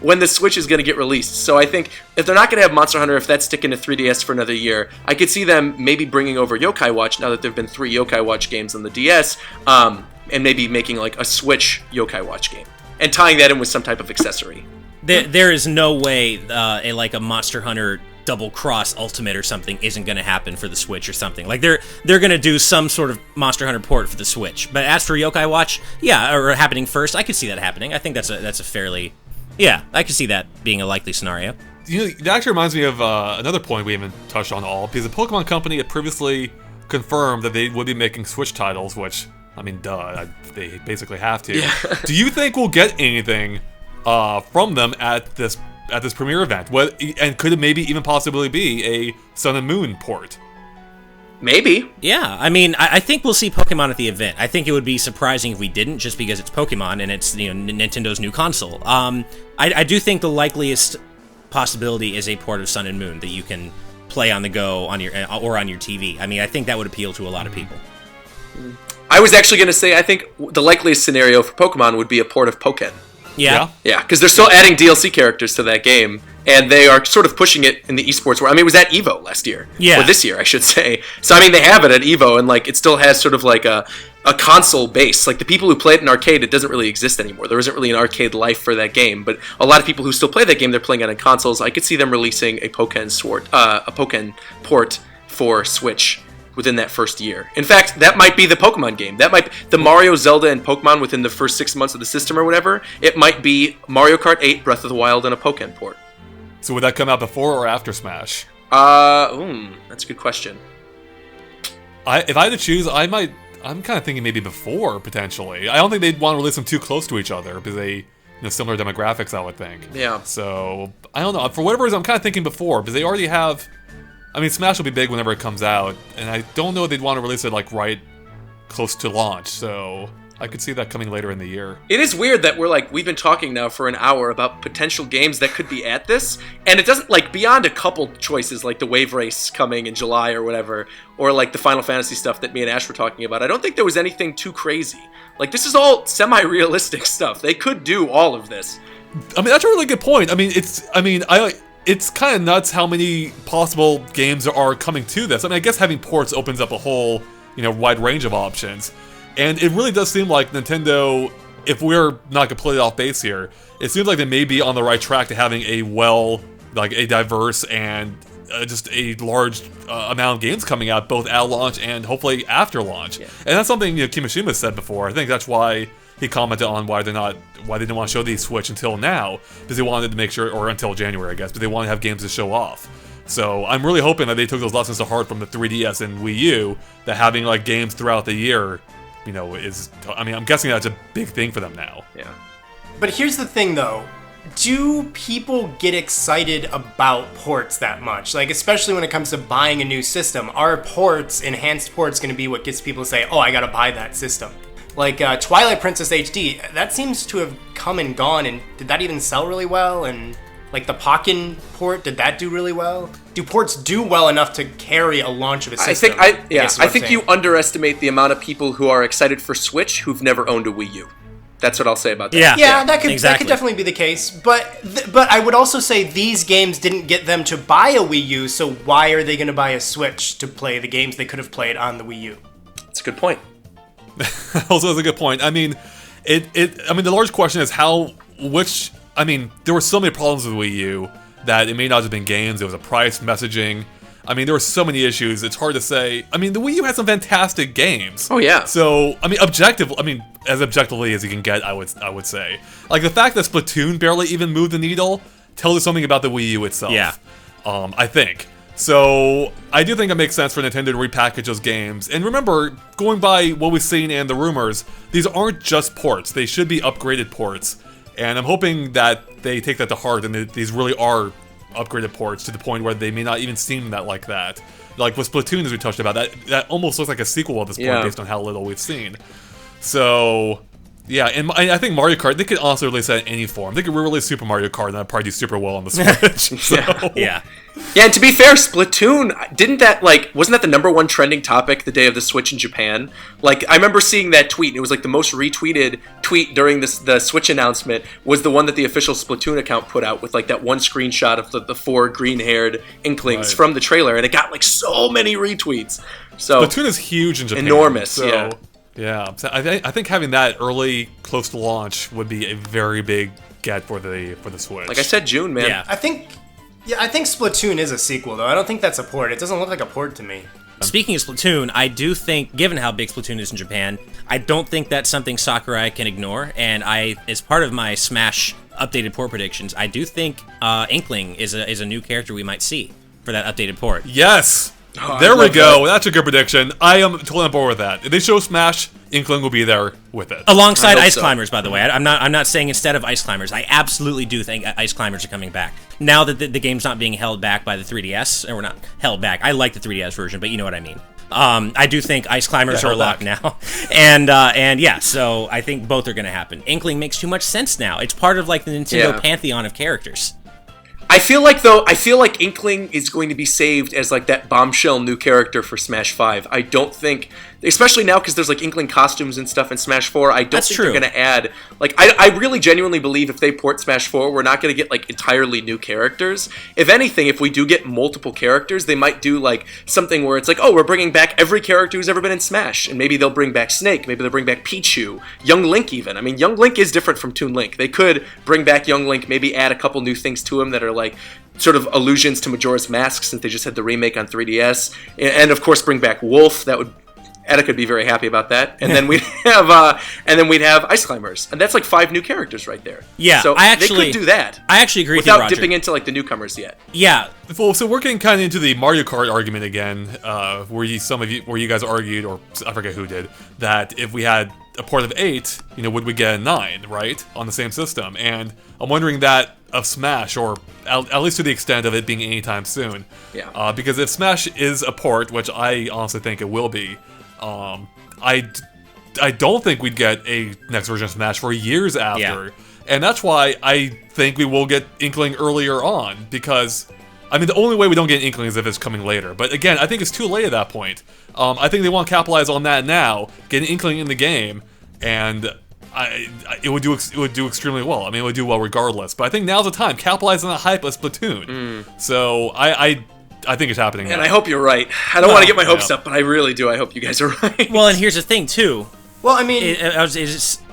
when the Switch is going to get released. So I think if they're not going to have Monster Hunter, if that's sticking to 3DS for another year, I could see them maybe bringing over Yokai Watch now that there have been 3 Yokai Watch games on the DS, and maybe making like a Switch Yokai Watch game and tying that in with some type of accessory. there is no way a Monster Hunter Double Cross Ultimate or something isn't going to happen for the Switch or something. Like they're going to do some sort of Monster Hunter port for the Switch. But as for Yokai Watch, or happening first, I could see that happening. I think that's a fairly, I could see that being a likely scenario. That actually reminds me of another point we haven't touched on at all, because the Pokemon Company had previously confirmed that they would be making Switch titles, which, I mean, they basically have to. Yeah. Do you think we'll get anything from them at this premiere event? And could it maybe even possibly be a Sun and Moon port? Maybe. Yeah, I mean, I think we'll see Pokemon at the event. I think it would be surprising if we didn't, just because it's Pokemon and it's Nintendo's new console. I do think the likeliest possibility is a port of Sun and Moon that you can play on the go on your TV. I mean, I think that would appeal to a lot of people. I was actually going to say I think the likeliest scenario for Pokemon would be a port of Pokken. Yeah, because they're still adding DLC characters to that game, and they are sort of pushing it in the esports world. I mean, it was at EVO last year, or this year, I should say. So I mean, they have it at EVO, and like it still has sort of like a console base. Like the people who play it in arcade, it doesn't really exist anymore. There isn't really an arcade life for that game. But a lot of people who still play that game, they're playing it on consoles. I could see them releasing a Pokken port for Switch within that first year. In fact, that might be the Pokemon game. That might be the Mario, Zelda, and Pokemon within the first 6 months of the system or whatever. It might be Mario Kart 8, Breath of the Wild, and a Pokken port. So would that come out before or after Smash? That's a good question. If I had to choose, I'm kind of thinking maybe before, potentially. I don't think they'd want to release them too close to each other, because they, similar demographics, I would think. Yeah. So, I don't know. For whatever reason, I'm kind of thinking before, because they already have... I mean, Smash will be big whenever it comes out, and I don't know if they'd want to release it, like, right close to launch, so I could see that coming later in the year. It is weird that we've been talking now for an hour about potential games that could be at this, and it doesn't, beyond a couple choices, like the Wave Race coming in July or whatever, or, the Final Fantasy stuff that me and Ash were talking about, I don't think there was anything too crazy. This is all semi-realistic stuff. They could do all of this. I mean, that's a really good point. It's kind of nuts how many possible games are coming to this. I mean, I guess having ports opens up a whole, wide range of options. And it really does seem like Nintendo, if we're not completely off base here, it seems like they may be on the right track to having a diverse and just a large amount of games coming out, both at launch and hopefully after launch. Yeah. And that's something Kimishima said before. I think that's why he commented on why they didn't want to show the Switch until now, because they wanted to make sure, or until January, I guess, but they wanted to have games to show off. So I'm really hoping that they took those lessons to heart from the 3DS and Wii U, that having games throughout the year, I'm guessing that's a big thing for them now. Yeah. But here's the thing, though. Do people get excited about ports that much? Especially when it comes to buying a new system. Are enhanced ports, going to be what gets people to say, oh, I gotta buy that system? Twilight Princess HD, that seems to have come and gone, and did that even sell really well? And, the Pokken port, did that do really well? Do ports do well enough to carry a launch of a system? I think you underestimate the amount of people who are excited for Switch who've never owned a Wii U. That's what I'll say about that. Yeah, that could definitely be the case. But I would also say these games didn't get them to buy a Wii U, so why are they going to buy a Switch to play the games they could have played on the Wii U? That's a good point. Also, that's a good point. I mean, the large question is there were so many problems with Wii U that it may not have been games. It was a price, messaging. I mean, there were so many issues. It's hard to say. I mean, the Wii U had some fantastic games. Oh yeah. So as objectively as you can get, I would say. The fact that Splatoon barely even moved the needle tells us something about the Wii U itself. Yeah. I think. So I do think it makes sense for Nintendo to repackage those games. And remember, going by what we've seen and the rumors, these aren't just ports. They should be upgraded ports. And I'm hoping that they take that to heart and that these really are upgraded ports to the point where they may not even seem like that. With Splatoon, as we touched about, that almost looks like a sequel at this point based on how little we've seen. So, yeah, and I think Mario Kart, they could also release that in any form. They could re-release Super Mario Kart and that'd probably do super well on the Switch. Yeah. Yeah, and to be fair, Splatoon, wasn't that the #1 trending topic the day of the Switch in Japan? I remember seeing that tweet, and it was the most retweeted tweet during the Switch announcement was the one that the official Splatoon account put out with that one screenshot of the 4 green-haired Inklings from the trailer, and it got so many retweets. So Splatoon is huge in Japan. Enormous, so, yeah. Yeah, so I think having that early, close to launch, would be a very big get for the Switch. Like I said, June, man. Yeah. I think Splatoon is a sequel, though. I don't think that's a port. It doesn't look like a port to me. Speaking of Splatoon, I do think, given how big Splatoon is in Japan, I don't think that's something Sakurai can ignore. And as part of my Smash updated port predictions, I do think Inkling is a new character we might see for that updated port. Yes! Oh, There I we love go. that. That's a good prediction. I am totally on board with that. If they show Smash, Inkling will be there with it. Alongside I hope Ice so. Climbers, by the way. I'm not saying instead of Ice Climbers. I absolutely do think Ice Climbers are coming back. Now that the game's not being held back by the 3DS, or not held back. I like the 3DS version, but you know what I mean. I do think Ice Climbers are held locked back. now. And yeah, so I think both are going to happen. Inkling makes too much sense now. It's part of like the Nintendo Yeah. pantheon of characters. I feel like Inkling is going to be saved as like that bombshell new character for Smash 5. I don't think, especially now because there's like Inkling costumes and stuff in Smash 4, I don't That's think true. they're going to add, like, I really genuinely believe if they port Smash 4, we're not going to get like entirely new characters. If anything, if we do get multiple characters, they might do like something where it's like, oh, we're bringing back every character who's ever been in Smash, and maybe they'll bring back Snake, maybe they'll bring back Pichu, Young Link even. I mean, Young Link is different from Toon Link. They could bring back Young Link, maybe add a couple new things to him that are like sort of allusions to Majora's Mask since they just had the remake on 3DS, and of course bring back Wolf. That would, Etika would be very happy about that. And then we'd have Ice Climbers, and that's like 5 new characters right there. Yeah, so they could do that. I actually agree with you, without Roger. dipping into like the newcomers yet. Yeah, Well, so we're getting kind of into the Mario Kart argument again, where you guys argued, or I forget who did, that if we had a port of 8, would we get a 9, right, on the same system? And I'm wondering that of Smash, or at least to the extent of it being anytime soon. Yeah. Because if Smash is a port, which I honestly think it will be, I don't think we'd get a next version of Smash for years after. Yeah. And that's why I think we will get Inkling earlier on, because I mean, the only way we don't get Inkling is if it's coming later. But again, I think it's too late at that point. I think they want to capitalize on that now, get an Inkling in the game, and it would do extremely well. I mean, it would do well regardless. But I think now's the time. Capitalize on the hype of Splatoon. So I think it's happening. And now. I hope you're right. I don't want to get my hopes yeah. up, but I really do. I hope you guys are right. well, and here's the thing, too. Well, I mean,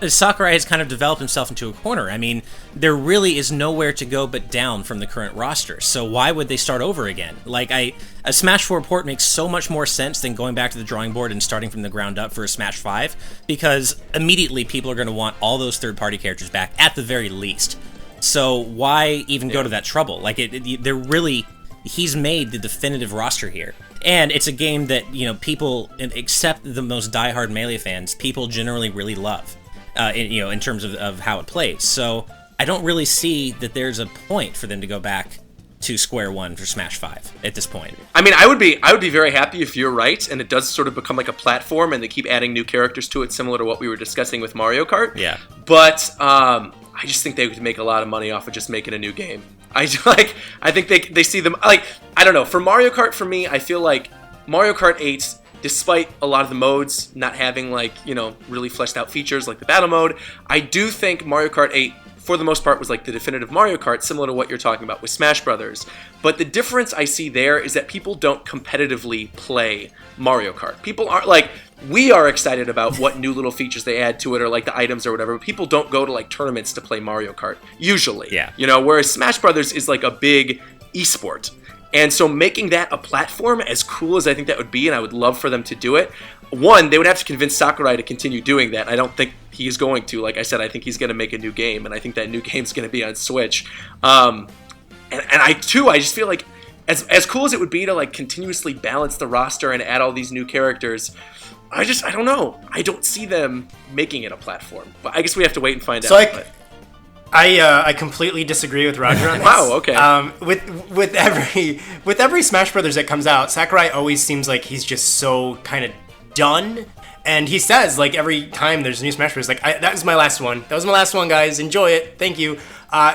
Sakurai has kind of developed himself into a corner. I mean, there really is nowhere to go but down from the current roster. So why would they start over again? Like, a Smash 4 port makes so much more sense than going back to the drawing board and starting from the ground up for a Smash 5, because immediately people are going to want all those third-party characters back, at the very least. So why even go to that trouble? Like, they're really... He's made the definitive roster here. And it's a game that, people, except the most diehard Melee fans, people generally really love, in terms of how it plays. So I don't really see that there's a point for them to go back to square one for Smash 5 at this point. I mean, I would be very happy if you're right, and it does sort of become like a platform, and they keep adding new characters to it, similar to what we were discussing with Mario Kart. Yeah. But I just think they could make a lot of money off of just making a new game. I think they see them, like, I don't know. For Mario Kart, for me, I feel like Mario Kart 8, despite a lot of the modes not having, like, really fleshed out features like the battle mode, I do think Mario Kart 8, for the most part, was like the definitive Mario Kart, similar to what you're talking about with Smash Brothers. But the difference I see there is that people don't competitively play Mario Kart. People aren't, like, we are excited about what new little features they add to it, or like the items or whatever, but people don't go to like tournaments to play Mario Kart, usually. Yeah. Whereas Smash Brothers is like a big esport. And so making that a platform, as cool as I think that would be, and I would love for them to do it, one, they would have to convince Sakurai to continue doing that. I don't think he's going to. Like I said, I think he's going to make a new game, and I think that new game's going to be on Switch. And I just feel like as cool as it would be to like continuously balance the roster and add all these new characters, I don't know. I don't see them making it a platform. But I guess we have to wait and find so out. I completely disagree with Roger on this. Wow, okay. With every Smash Brothers that comes out, Sakurai always seems like he's just so kind of done. And he says, like, every time there's a new Smash Bros., like, that was my last one. That was my last one, guys. Enjoy it. Thank you.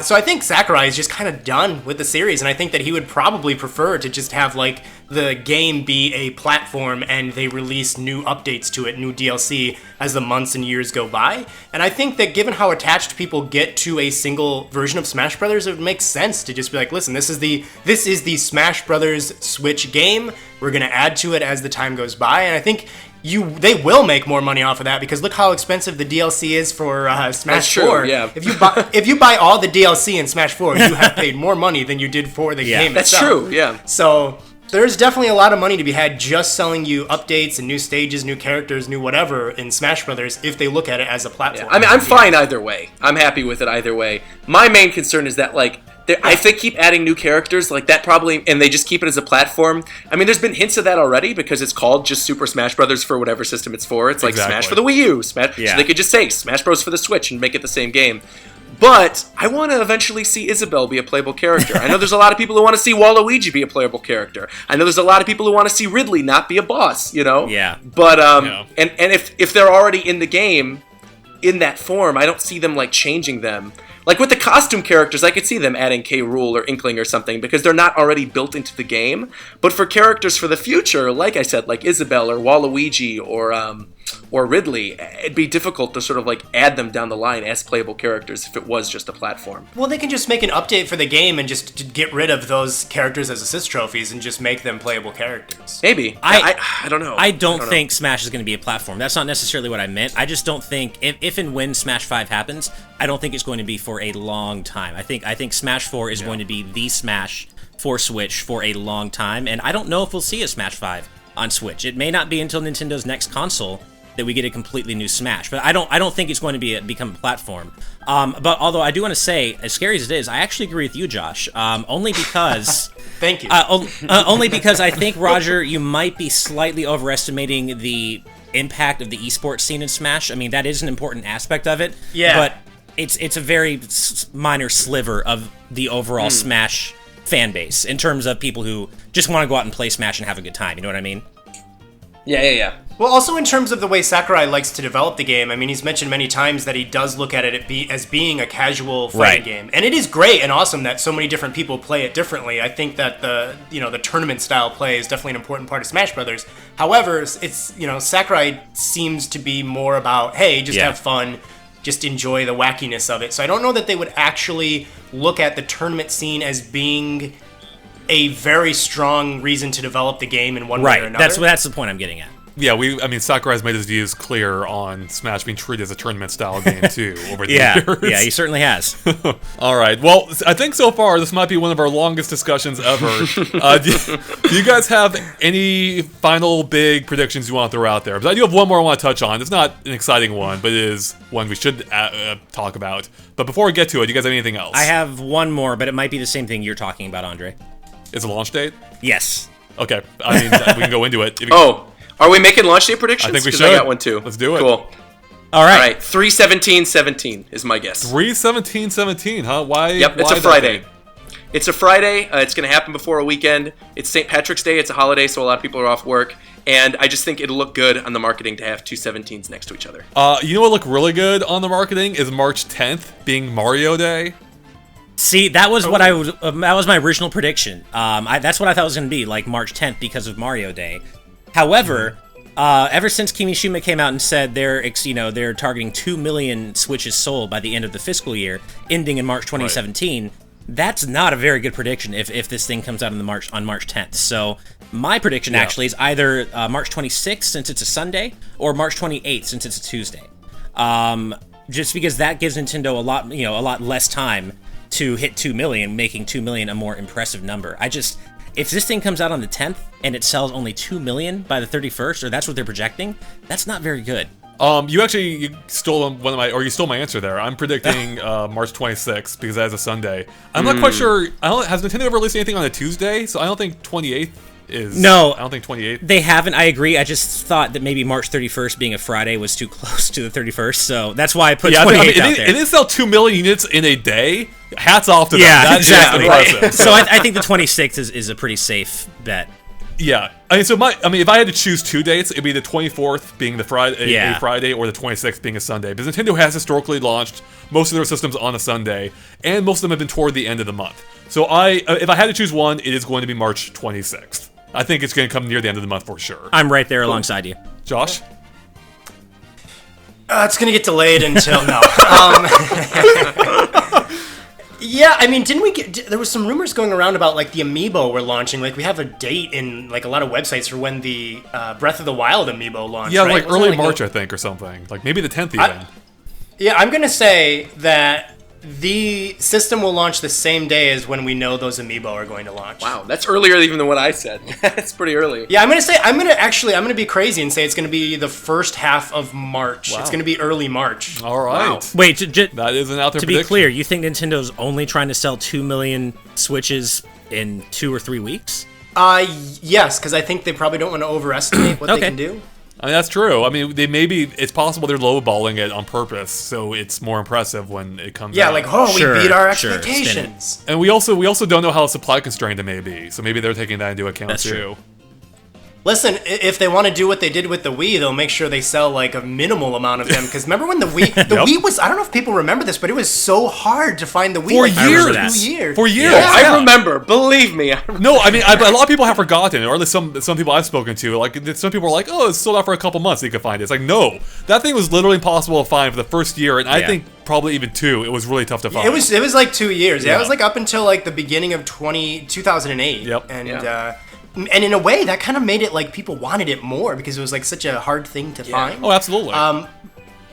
So I think Sakurai is just kind of done with the series, and I think that he would probably prefer to just have, like, the game be a platform and they release new updates to it, new DLC, as the months and years go by. And I think that given how attached people get to a single version of Smash Brothers, it would make sense to just be like, listen, this is the Smash Brothers Switch game. We're going to add to it as the time goes by. And I think they will make more money off of that because look how expensive the DLC is for Smash That's 4. true, yeah. If you buy all the DLC in Smash 4, you have paid more money than you did for the game That's itself. true, yeah. So there's definitely a lot of money to be had just selling you updates and new stages, new characters, new whatever in Smash Brothers if they look at it as a platform. I mean, I'm fine either way. I'm happy with it either way. My main concern is that, like, if they keep adding new characters, like that probably, and they just keep it as a platform. I mean, there's been hints of that already because it's called just Super Smash Brothers for whatever system it's for. It's like Smash for the Wii U, Smash. So they could just say Smash Bros for the Switch and make it the same game. But I want to eventually see Isabelle be a playable character. I know there's a lot of people who want to see Waluigi be a playable character. I know there's a lot of people who want to see Ridley not be a boss, you know? Yeah. But, and if they're already in the game in that form, I don't see them, like, changing them. Like, with the costume characters, I could see them adding K. Rool or Inkling or something, because they're not already built into the game. But for characters for the future, like I said, like Isabelle or Waluigi or Ridley, it'd be difficult to sort of, like, add them down the line as playable characters if it was just a platform. Well, they can just make an update for the game and just get rid of those characters as assist trophies and just make them playable characters. Maybe. I don't know. I don't think Smash is going to be a platform. That's not necessarily what I meant. I just don't think, if and when Smash 5 happens, I don't think it's going to be for a long time. I think Smash 4 is going to be the Smash for Switch for a long time, and I don't know if we'll see a Smash 5 on Switch. It may not be until Nintendo's next console that we get a completely new Smash, but I don't think it's going to become a platform. But although I do want to say, as scary as it is, I actually agree with you, Josh. Only because thank you. Only because I think, Roger, you might be slightly overestimating the impact of the esports scene in Smash. I mean, that is an important aspect of it. Yeah. But it's a very minor sliver of the overall Smash fan base in terms of people who just want to go out and play Smash and have a good time. You know what I mean? Yeah. Well, also in terms of the way Sakurai likes to develop the game, I mean, he's mentioned many times that he does look at it as being a casual fighting game. And it is great and awesome that so many different people play it differently. I think that the tournament style play is definitely an important part of Smash Brothers. However, it's, Sakurai seems to be more about, hey, just have fun, just enjoy the wackiness of it. So I don't know that they would actually look at the tournament scene as being a very strong reason to develop the game in one way or another. That's the point I'm getting at. Yeah, Sakurai's made his views clear on Smash being treated as a tournament-style game, too, over the years. Yeah, he certainly has. All right, well, I think so far this might be one of our longest discussions ever. Do you guys have any final big predictions you want to throw out there? Because I do have one more I want to touch on. It's not an exciting one, but it is one we should talk about. But before we get to it, do you guys have anything else? I have one more, but it might be the same thing you're talking about, Andre. Is it launch date? Yes. Okay, I mean, we can go into it. Are we making launch day predictions? I think we should. I got one too. Let's do it. Cool. All right. 3/17/17 is my guess. 3/17/17, huh? Why? Yep, it's a Friday. It's a Friday. It's going to happen before a weekend. It's St. Patrick's Day. It's a holiday, so a lot of people are off work. And I just think it'll look good on the marketing to have two 17s next to each other. You know what looked really good on the marketing is March 10th being Mario Day. See, that was what that was my original prediction. That's what I thought it was going to be, like March 10th because of Mario Day. However, ever since Kimishima came out and said they're targeting 2 million Switches sold by the end of the fiscal year, ending in March 2017, that's not a very good prediction if this thing comes out on March 10th. So my prediction actually is either March 26th since it's a Sunday, or March 28th since it's a Tuesday. Just because that gives Nintendo a lot less time to hit 2 million, making 2 million a more impressive number. If this thing comes out on the 10th and it sells only 2 million by the 31st, or that's what they're projecting, that's not very good. You stole you stole my answer there. I'm predicting March 26th because that is a Sunday. I'm not quite sure. Has Nintendo ever released anything on a Tuesday? So I don't think 28th is. No, I don't think 28th. They haven't. I agree. I just thought that maybe March 31st being a Friday was too close to the 31st, so that's why I put 28th out there. It did sell 2 million units in a day. Hats off to them. Yeah, exactly. Impressive. So I think the 26th is a pretty safe bet. Yeah, if I had to choose two dates, it'd be the 24th being the Friday, a Friday, or the 26th being a Sunday. Because Nintendo has historically launched most of their systems on a Sunday, and most of them have been toward the end of the month. So if I had to choose one, it is going to be March 26th. I think it's going to come near the end of the month for sure. I'm right there alongside you, Josh. It's going to get delayed until no. Yeah, I mean, didn't we get? There was some rumors going around about like the amiibo we're launching. Like we have a date in like a lot of websites for when the Breath of the Wild amiibo launched. Yeah, right? like early March, I think, or something. Like maybe the 10th even. Yeah, I'm gonna say that the system will launch the same day as when we know those amiibo are going to launch. Wow, that's earlier even than what I said. That's pretty early. Yeah, I'm gonna be crazy and say it's gonna be the first half of March. Wow. It's gonna be early March. All right. Wow. Wait, That is an out there to prediction. be clear, you think Nintendo's only trying to sell 2 million Switches in 2 or 3 weeks? Yes, because I think they probably don't want to overestimate what they Okay. can do. I mean, that's true. I mean, it's possible they're lowballing it on purpose, so it's more impressive when it comes out. Yeah, like, oh, Sure, we beat our sure, expectations. And we also don't know how supply constrained it may be, so maybe they're taking that into account That's too. true. Listen, if they want to do what they did with the Wii, they'll make sure they sell like a minimal amount of them. Because remember when the Wii was, I don't know if people remember this, but it was so hard to find the Wii. For like, years. 2 years. For years. Yeah. I remember. Believe me. No, I mean, a lot of people have forgotten, or at least some people I've spoken to. Like, some people are like, "Oh, it's sold out for a couple months. So you can find it." It's like, no, that thing was literally impossible to find for the first year, and I think probably even 2. It was really tough to find. It was like 2 years. Yeah, Yeah. it was like up until like the beginning of 2008. Yep. And Yeah. and in a way, that kind of made it like people wanted it more because it was like such a hard thing to find. Oh, absolutely.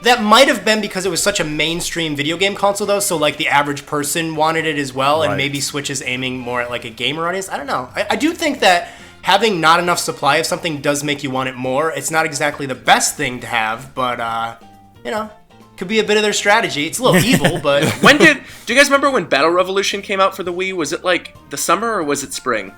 That might have been because it was such a mainstream video game console, though. So like the average person wanted it as well, and Right. maybe Switch is aiming more at like a gamer audience. I don't know. I do think that having not enough supply of something does make you want it more. It's not exactly the best thing to have, but you know, could be a bit of their strategy. It's a little evil, but Do you guys remember when Battle Revolution came out for the Wii? Was it like the summer or was it spring?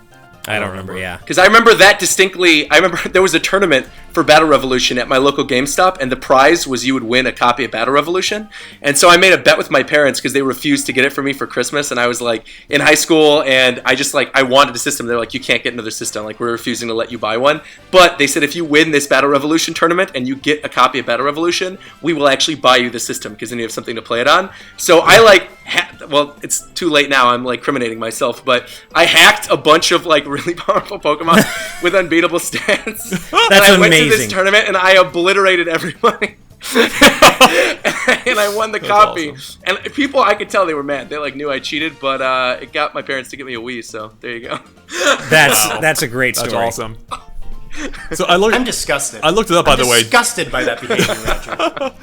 I don't remember, yeah. Because I remember that distinctly. I remember there was a tournament for Battle Revolution at my local GameStop, and the prize was you would win a copy of Battle Revolution. And so I made a bet with my parents because they refused to get it for me for Christmas, and I was like in high school, and I wanted a system. They're like, you can't get another system. Like, we're refusing to let you buy one. But they said if you win this Battle Revolution tournament and you get a copy of Battle Revolution, we will actually buy you the system because then you have something to play it on. So I well, it's too late now. I'm like incriminating myself, but I hacked a bunch of like really powerful Pokemon with unbeatable stats. That's and I went to amazing. this tournament and I obliterated everybody. And I won the copy. awesome. And people, I could tell they were mad. They like knew I cheated, but it got my parents to get me a Wii. So there you go. That's a great story. That's awesome. So I'm disgusted. I looked it up, by the way. Disgusted by that behavior, Roger.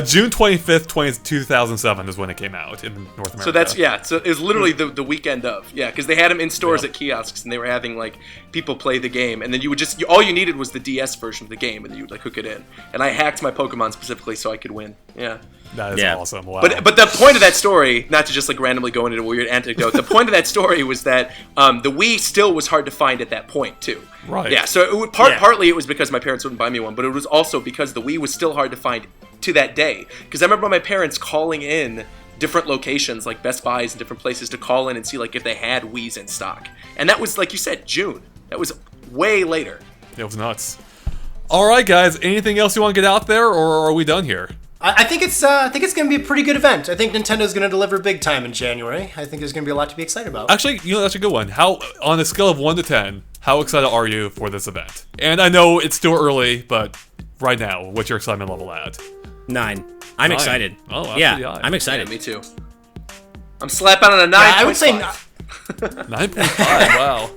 June 25th, 2007 is when it came out in North America. So that's, yeah, so it was literally the weekend of, yeah, because they had them in stores at kiosks, and they were having, like, people play the game, and then you would just, all you needed was the DS version of the game, and then you would, like, hook it in. And I hacked my Pokemon specifically so I could win, yeah. That is awesome. Wow. But the point of that story, not to just, like, randomly go into a weird anecdote, the point of that story was that the Wii still was hard to find at that point, too. Right. Yeah, so it would, partly it was because my parents wouldn't buy me one, but it was also because the Wii was still hard to find to that day. Because I remember my parents calling in different locations, like Best Buys and different places, to call in and see like if they had Wiis in stock. And that was, like you said, June. That was way later. It was nuts. All right, guys. Anything else you want to get out there, or are we done here? I think it's going to be a pretty good event. I think Nintendo's going to deliver big time in January. I think there's going to be a lot to be excited about. Actually, that's a good one. How, on a scale of 1 to 10, how excited are you for this event? And I know it's still early, but right now, what's your excitement level at? 9. I'm excited. Oh, absolutely. yeah, I'm excited. Yeah, me too. I'm slapping on a 9. Yeah, I would say 9.5. Wow.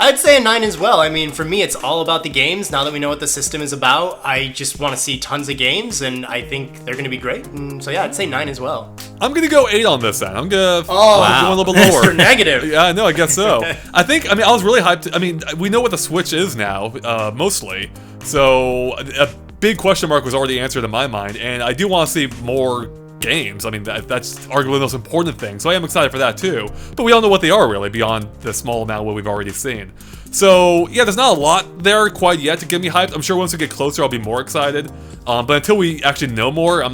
I'd say a 9 as well. I mean, for me, it's all about the games. Now that we know what the system is about, I just want to see tons of games, and I think they're going to be great. And so yeah, I'd say 9 as well. I'm gonna go 8 on this then. I'm gonna go wow. a little bit lower. Mr. Negative. Yeah, no, I guess so. I was really hyped. I mean, we know what the Switch is now, mostly. So a big question mark was already answered in my mind, and I do want to see more games. I mean, that's arguably the most important thing. So I am excited for that too. But we don't know what they are really beyond the small amount what we've already seen. So yeah, there's not a lot there quite yet to get me hyped. I'm sure once we get closer, I'll be more excited. But until we actually know more,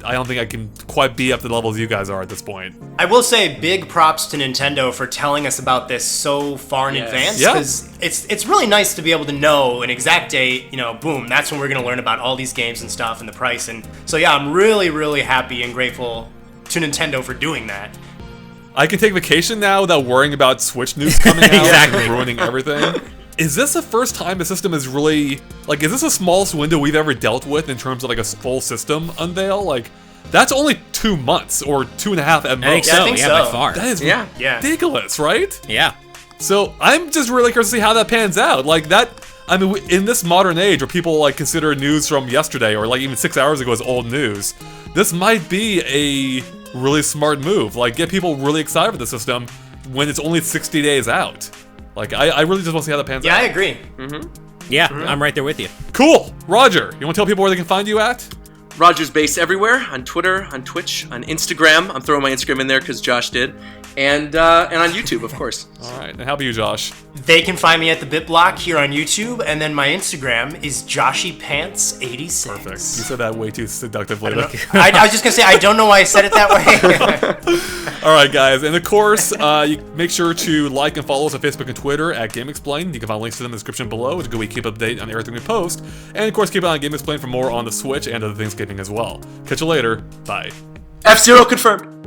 I don't think I can quite be up to the levels you guys are at this point. I will say big props to Nintendo for telling us about this so far in advance, Yeah. because it's really nice to be able to know an exact date, boom, that's when we're going to learn about all these games and stuff and the price. And so yeah, I'm really, really happy and grateful to Nintendo for doing that. I can take vacation now without worrying about Switch news coming out Exactly. and ruining everything. Is this the first time the system is really, is this the smallest window we've ever dealt with in terms of, a full system unveil? That's only 2 months or 2.5 at most. I think Yeah, so. I think yeah, so. by far. That is Yeah. ridiculous, right? Yeah. So I'm just really curious to see how that pans out. Like that, I mean, in this modern age where people like consider news from yesterday or like even 6 hours ago as old news, this might be a really smart move. Like get people really excited for the system when it's only 60 days out. Like I really just want to see how that pans Yeah, out. I agree. Yeah, I'm right there with you. Cool, Roger. You want to tell people where they can find you at? Roger's Base everywhere, on Twitter, on Twitch, on Instagram. I'm throwing my Instagram in there because Josh did. And on YouTube, of course. All right, and how about you, Josh? They can find me at the Bit Block here on YouTube, and then my Instagram is JoshyPants86. Perfect. You said that way too seductively. I was just gonna say I don't know why I said it that way. All right, guys, and of course, you make sure to like and follow us on Facebook and Twitter at GameXplain. You can find links to them in the description below, which is we keep up to date on everything we post. And of course, keep an eye on GameXplain for more on the Switch and other things gaming as well. Catch you later. Bye. F-Zero confirmed.